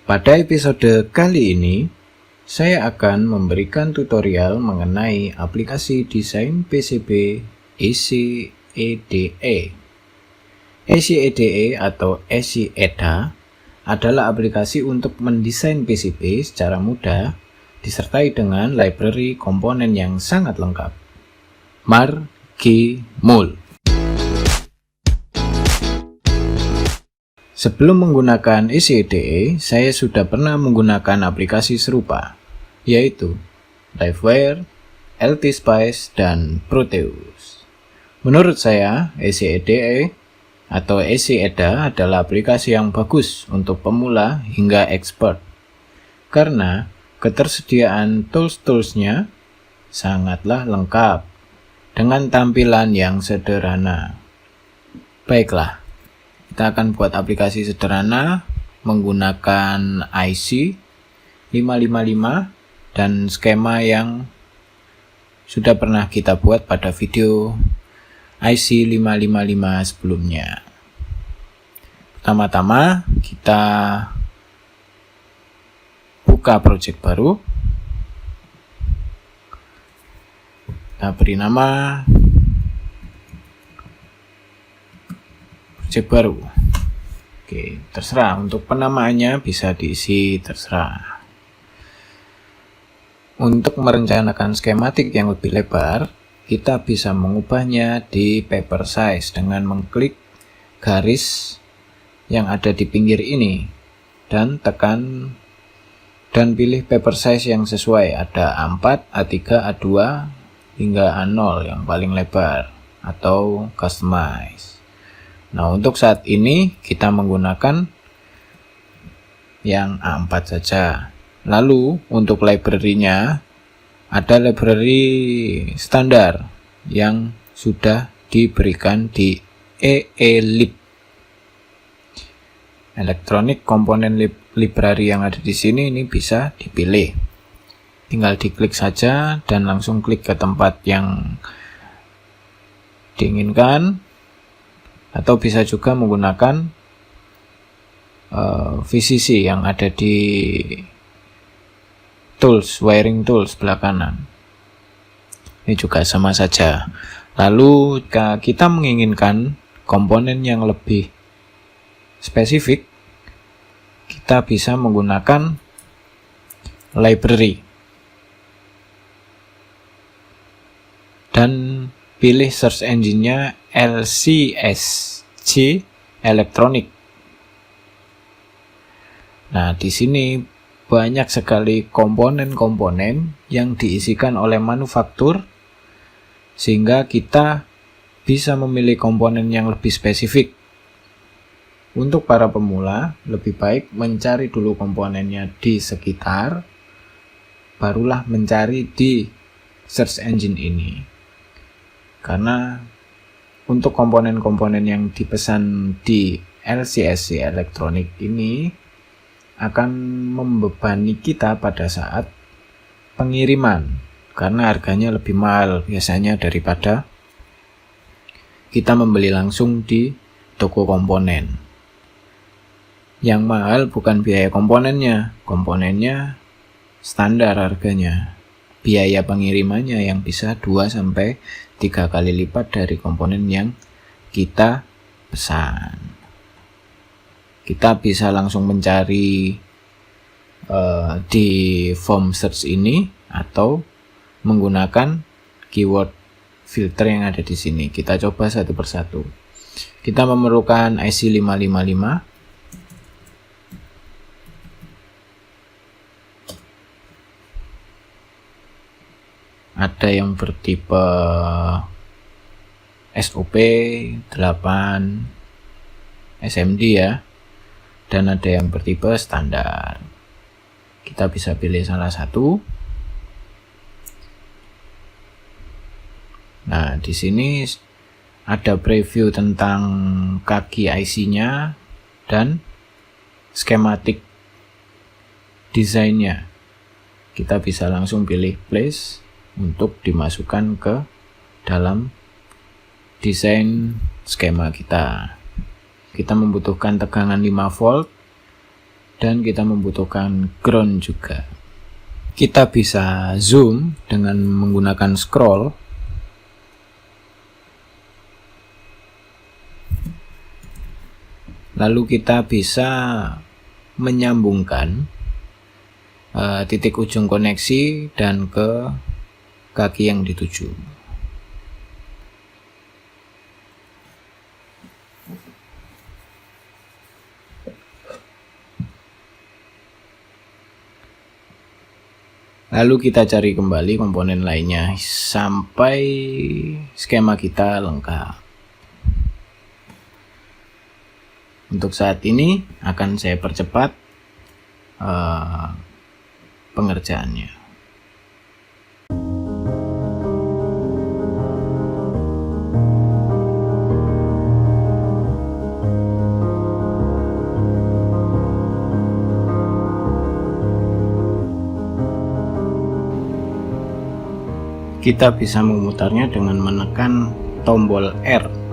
Pada episode kali ini, saya akan memberikan tutorial mengenai aplikasi desain PCB ECEDE. ECEDE atau ECEDA adalah aplikasi untuk mendesain PCB secara mudah, disertai dengan library komponen yang sangat lengkap. Margimul. Sebelum menggunakan ECEDE, saya sudah pernah menggunakan aplikasi serupa, yaitu Livewire, LTSpice, dan Proteus. Menurut saya, ECEDE atau ECEDA adalah aplikasi yang bagus untuk pemula hingga expert, karena ketersediaan tools-toolsnya sangatlah lengkap dengan tampilan yang sederhana. Baiklah, kita akan buat aplikasi sederhana menggunakan IC 555 dan skema yang sudah pernah kita buat pada video IC 555 sebelumnya. Pertama-tama kita buka project baru. Kita beri nama project baru. Oke, terserah untuk penamaannya bisa diisi terserah. Untuk merencanakan skematik yang lebih lebar, kita bisa mengubahnya di paper size dengan mengklik garis yang ada di pinggir ini dan tekan dan pilih paper size yang sesuai. Ada A4, A3, A2 hingga A0 yang paling lebar atau customize. Nah, untuk saat ini kita menggunakan yang A4 saja. Lalu untuk library-nya ada library standar yang sudah diberikan di EELib. Electronic Component Library yang ada di sini ini bisa dipilih. Tinggal diklik saja dan langsung klik ke tempat yang diinginkan. Atau bisa juga menggunakan VCC yang ada di tools, wiring tools sebelah kanan. Ini juga sama saja. Lalu jika kita menginginkan komponen yang lebih spesifik, kita bisa menggunakan library dan pilih search engine-nya LCSC Electronic. Nah, di sini banyak sekali komponen-komponen yang diisikan oleh manufaktur, sehingga kita bisa memilih komponen yang lebih spesifik. Untuk para pemula, lebih baik mencari dulu komponennya di sekitar, barulah mencari di search engine ini. Karena untuk komponen-komponen yang dipesan di LCSC Electronic ini akan membebani kita pada saat pengiriman, karena harganya lebih mahal biasanya daripada kita membeli langsung di toko komponen. Yang mahal bukan biaya komponennya standar harganya. Biaya pengirimannya yang bisa 2-3 kali lipat dari komponen yang kita pesan. Kita bisa langsung mencari di form search ini atau menggunakan keyword filter yang ada di sini. Kita coba satu persatu. Kita memerlukan IC 555. Ada yang bertipe SOP 8 SMD ya, dan ada yang bertipe standar. Kita bisa pilih salah satu. Nah, di sini ada preview tentang kaki IC-nya dan skematik desainnya. Kita bisa langsung pilih place untuk dimasukkan ke dalam desain skema kita. Kita membutuhkan tegangan 5 volt dan kita membutuhkan ground juga. Kita bisa zoom dengan menggunakan scroll. Lalu kita bisa menyambungkan titik ujung koneksi dan ke kaki yang dituju. Lalu kita cari kembali komponen lainnya sampai skema kita lengkap. Untuk saat ini akan saya percepat pengerjaannya. Kita bisa memutarnya dengan menekan tombol R.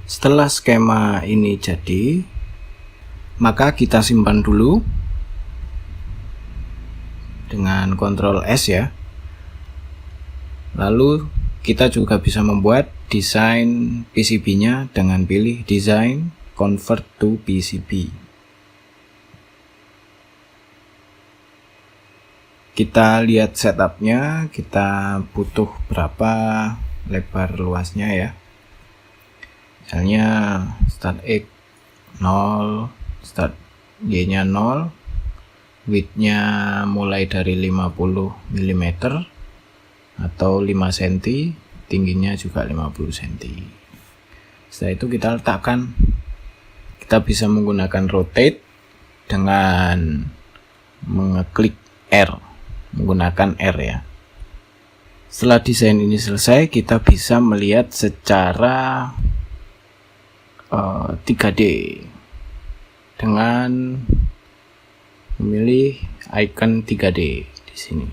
Setelah skema ini jadi, maka kita simpan dulu dengan Ctrl S ya. Lalu kita juga bisa membuat desain PCB-nya dengan pilih Design Convert to PCB. Kita lihat setupnya, kita butuh berapa lebar luasnya ya. Misalnya start X 0, start Y nya 0, width nya mulai dari 50 mm atau 5 cm, tingginya juga 50 cm. Setelah itu kita letakkan, kita bisa menggunakan rotate dengan mengeklik R, menggunakan R ya. Setelah desain ini selesai, kita bisa melihat secara 3D dengan memilih icon 3D di sini.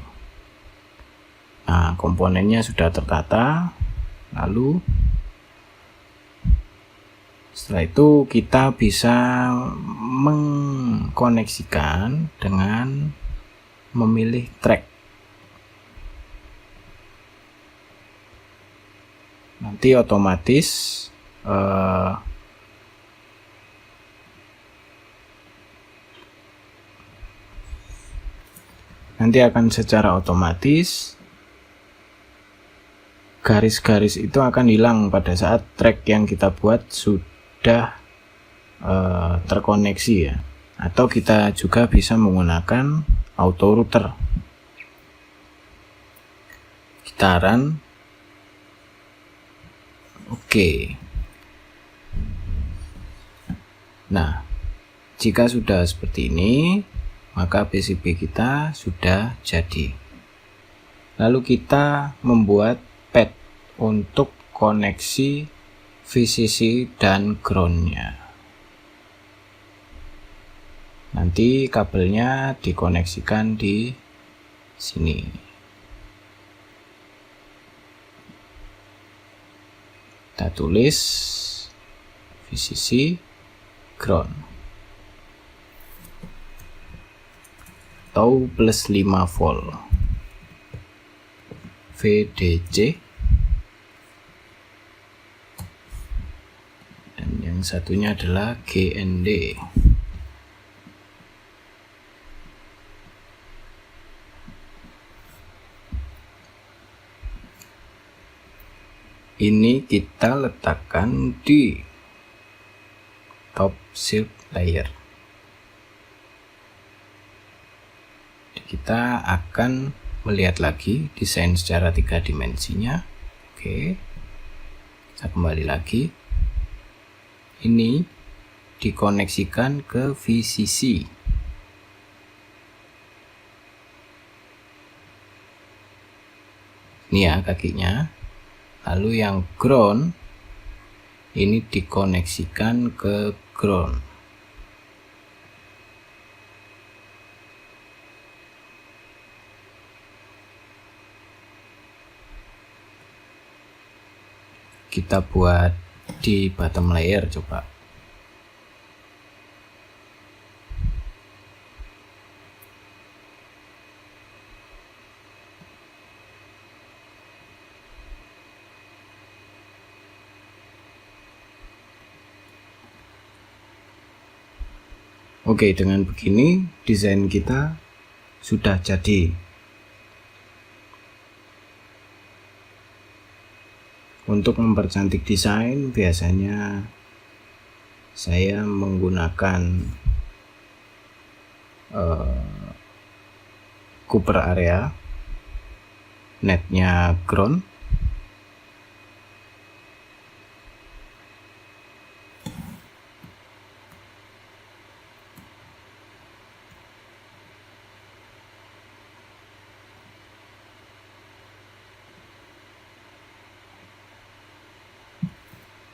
Nah, komponennya sudah tertata. Lalu setelah itu kita bisa mengkoneksikan dengan memilih track. Nanti otomatis akan secara otomatis garis-garis itu akan hilang pada saat track yang kita buat sudah terkoneksi ya. Atau kita juga bisa menggunakan auto router. Kita run. Oke. Nah, jika sudah seperti ini, maka PCB kita sudah jadi. Lalu kita membuat pad untuk koneksi VCC dan groundnya. Nanti kabelnya dikoneksikan di sini. Kita tulis VCC ground. atau plus 5 volt. VDC. Dan yang satunya adalah GND. Ini kita letakkan di top shield layer. Kita akan melihat lagi desain secara 3 dimensinya. Oke, kita kembali lagi. Ini dikoneksikan ke VCC. Ini ya kakinya. Lalu yang ground ini dikoneksikan ke ground. Kita buat di bottom layer coba. Oke, dengan begini desain kita sudah jadi. Untuk mempercantik desain biasanya saya menggunakan Cooper area, netnya ground.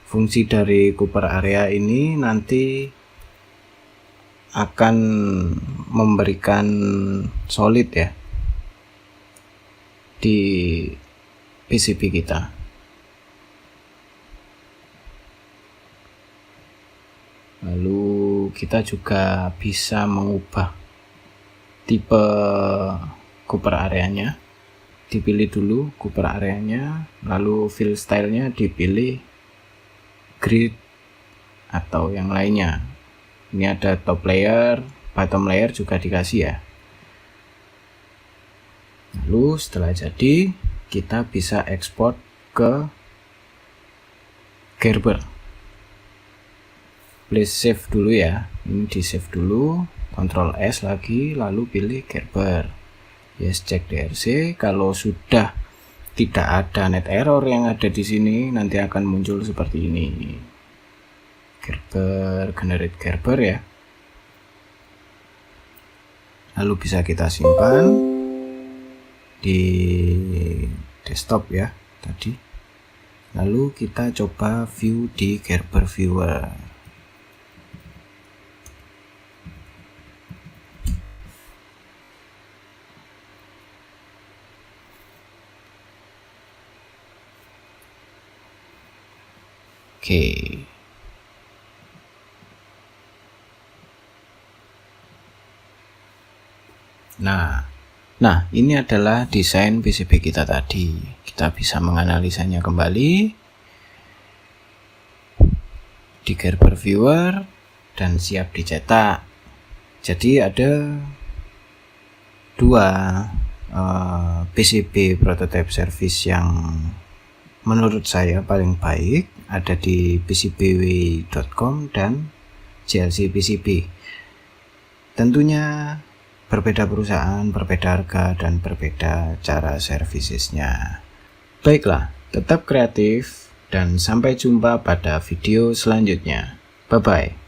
Fungsi dari Cooper area ini nanti akan memberikan solid ya di PCB kita. Lalu kita juga bisa mengubah tipe Cooper areanya. Dipilih dulu Cooper areanya, lalu fill stylenya dipilih grid atau yang lainnya. Ini ada top layer, bottom layer juga dikasih ya. Lalu setelah jadi kita bisa ekspor ke Gerber. Please save dulu ya. Ini di save dulu, Ctrl S lagi, lalu pilih Gerber. Yes, cek DRC. Kalau sudah tidak ada net error yang ada di sini, nanti akan muncul seperti ini. Gerber, generate Gerber ya. Lalu bisa kita simpan di desktop ya tadi. Lalu kita coba view di Gerber Viewer. Oke. Nah, ini adalah desain PCB kita tadi. Kita bisa menganalisanya kembali di Gerber Viewer dan siap dicetak. Jadi ada dua PCB prototype service yang menurut saya paling baik, ada di PCBWay.com dan JLC PCB. Tentunya berbeda perusahaan, berbeda harga, dan berbeda cara servicesnya. Baiklah, tetap kreatif dan sampai jumpa pada video selanjutnya. Bye-bye.